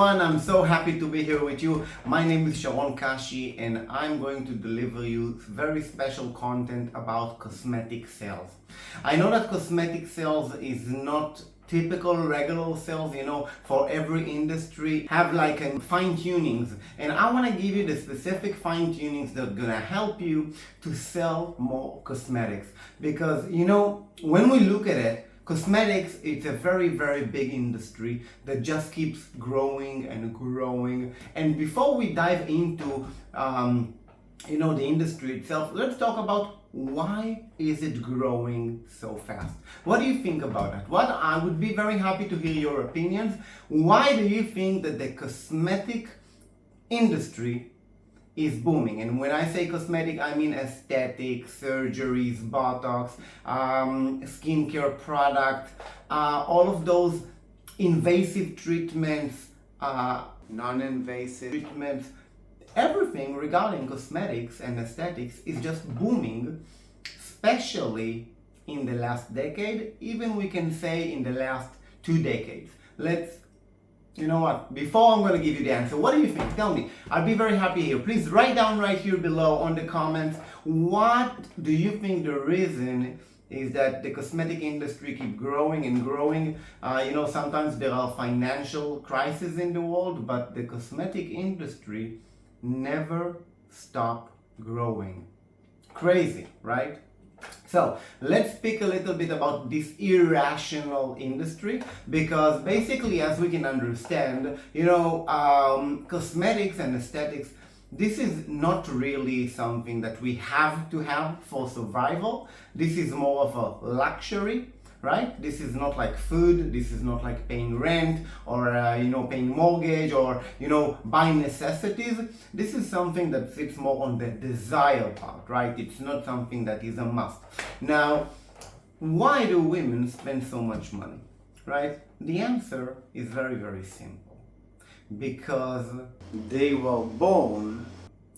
everyone, I'm so happy to be here with you. My name is Sharon Kashi and I'm going to deliver you very special content about cosmetic sales. I know that cosmetic sales is not typical regular sales, for every industry have like a fine tunings, and I want to give you the specific fine tunings that are gonna help you to sell more cosmetics, because when we look at it, cosmetics, it's a very, very big industry that just keeps growing and growing. And before we dive into the industry itself, let's talk about why is it growing so fast. What do you think about that? I would be very happy to hear your opinions. Why do you think that the cosmetic industry is booming? And when I say cosmetic, I mean aesthetics, surgeries, Botox, skincare products, all of those invasive treatments, non-invasive treatments. Everything regarding cosmetics and aesthetics is just booming, especially in the last decade, even we can say in the last 2 decades. Before I'm going to give you the answer, what do you think? Tell me. I'll be very happy here. Please write down right here below on the comments, what do you think the reason is that the cosmetic industry keep growing and growing? Sometimes there are financial crises in the world, but the cosmetic industry never stop growing. Crazy, right? So let's speak a little bit about this irrational industry, because basically, as we can understand, cosmetics and aesthetics, this is not really something that we have to have for survival. This is more of a luxury, right? This is not like food. This is not like paying rent or paying mortgage or buying necessities. This is something that sits more on the desire part, right? It's not something that is a must. Now, why do women spend so much money, right? The answer is very, very simple. Because they were born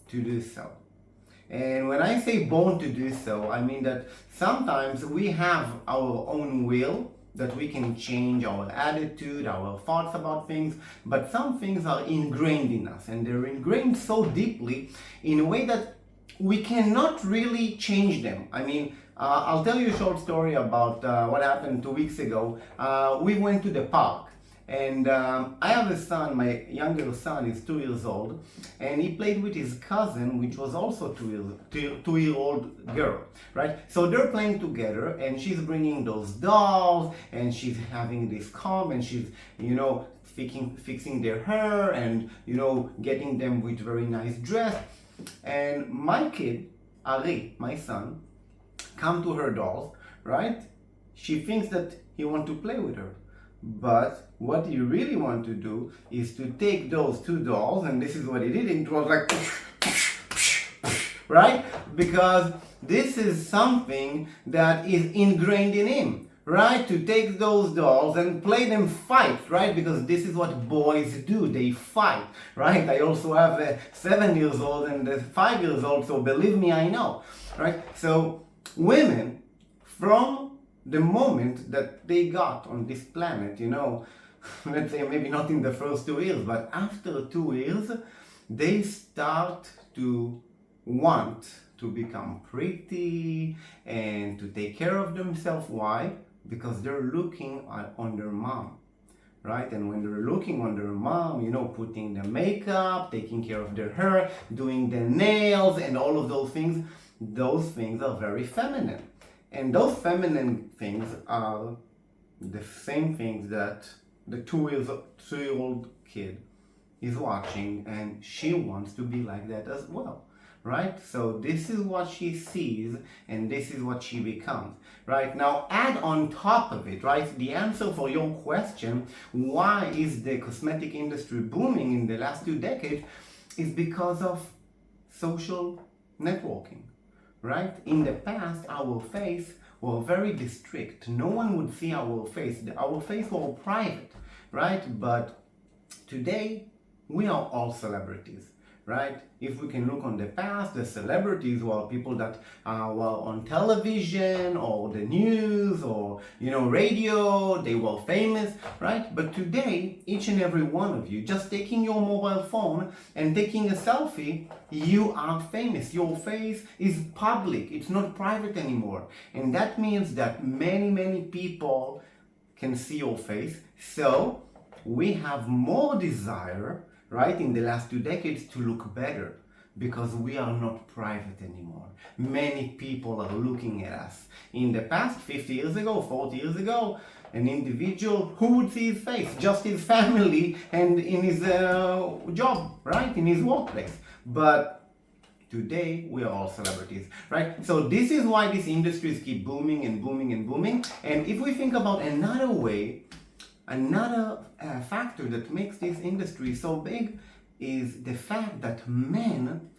to do so. And when I say born to do so, I mean that sometimes we have our own will, that we can change our attitude, our thoughts about things, but some things are ingrained in us, and they're ingrained so deeply in a way that we cannot really change them. I'll tell you a short story about what happened 2 weeks ago. We went to the park. And I have a son, my younger son is 2 years old, and he played with his cousin, which was also 2-year-old girl, right? So they're playing together, and she's bringing those dolls, and she's having this comb, and she's, fixing their hair, and, getting them with very nice dress. And my kid, Ari, my son, come to her dolls, right? She thinks that he wants to play with her. But what he really wants to do is to take those 2 dolls, and this is what he did, and it was like, right? Because this is something that is ingrained in him, right? To take those dolls and play them fight, right? Because this is what boys do, they fight, right? I also have a 7 years old and a 5 years old, so believe me, I know, right? So women, from the moment that they got on this planet, let's say maybe not in the first 2 years, but after 2 years, they start to want to become pretty and to take care of themselves. Why? Because they're looking on their mom, right? And when they're looking on their mom, putting the makeup, taking care of their hair, doing the nails, and all of those things are very feminine. And those feminine things are the same things that the 2-year-old kid is watching, and she wants to be like that as well, right? So this is what she sees, and this is what she becomes, right? Now add on top of it, right, the answer for your question, why is the cosmetic industry booming in the last 2 decades, is because of social networking. Right? In the past, our face were very distinct. No one would see our face. Our face were private, right? But today, we are all celebrities, right? If we can look on the past, the celebrities were people that were on television or the news or radio, they were famous, right? But today, each and every one of you, just taking your mobile phone and taking a selfie, you are famous. Your face is public, it's not private anymore. And that means that many people can see your face. So we have more desire, right, in the last 2 decades to look better, because we are not private anymore. Many people are looking at us. In the past, 50 years ago, 40 years ago, an individual, who would see his face? Just his family and in his job, right, in his workplace. But today, we are all celebrities, right? So this is why these industries keep booming and booming and booming. And if we think about another way, another factor that makes this industry so big is the fact that men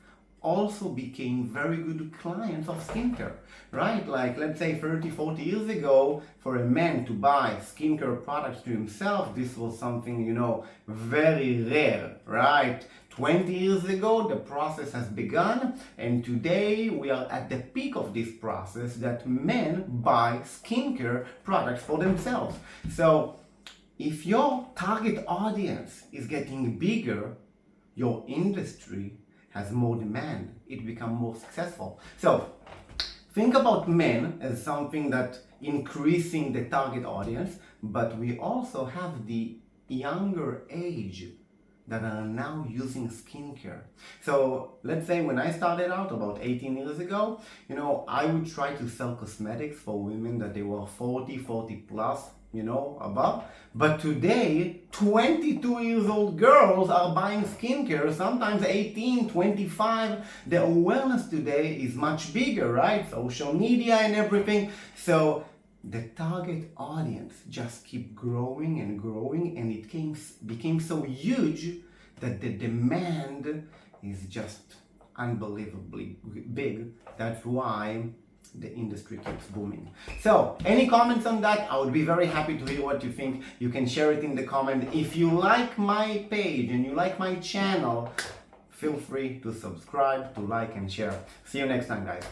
also became very good clients of skincare, right? Like, let's say 30, 40 years ago, for a man to buy skincare products to himself, this was something, very rare, right? 20 years ago, the process has begun, and today we are at the peak of this process that men buy skincare products for themselves. So if your target audience is getting bigger, your industry has more demand. It becomes more successful. So think about men as something that increasing the target audience, but we also have the younger age that are now using skincare. So let's say when I started out about 18 years ago, I would try to sell cosmetics for women that they were 40 plus, above. But today, 22 years old girls are buying skincare, sometimes 18, 25. The awareness today is much bigger, right? Social media and everything. So the target audience just keep growing and growing, and it became so huge that the demand is just unbelievably big. That's why the industry keeps booming. So, any comments on that? I would be very happy to hear what you think. You can share it in the comment. If you like my page and you like my channel, feel free to subscribe, to like and share. See you next time, guys.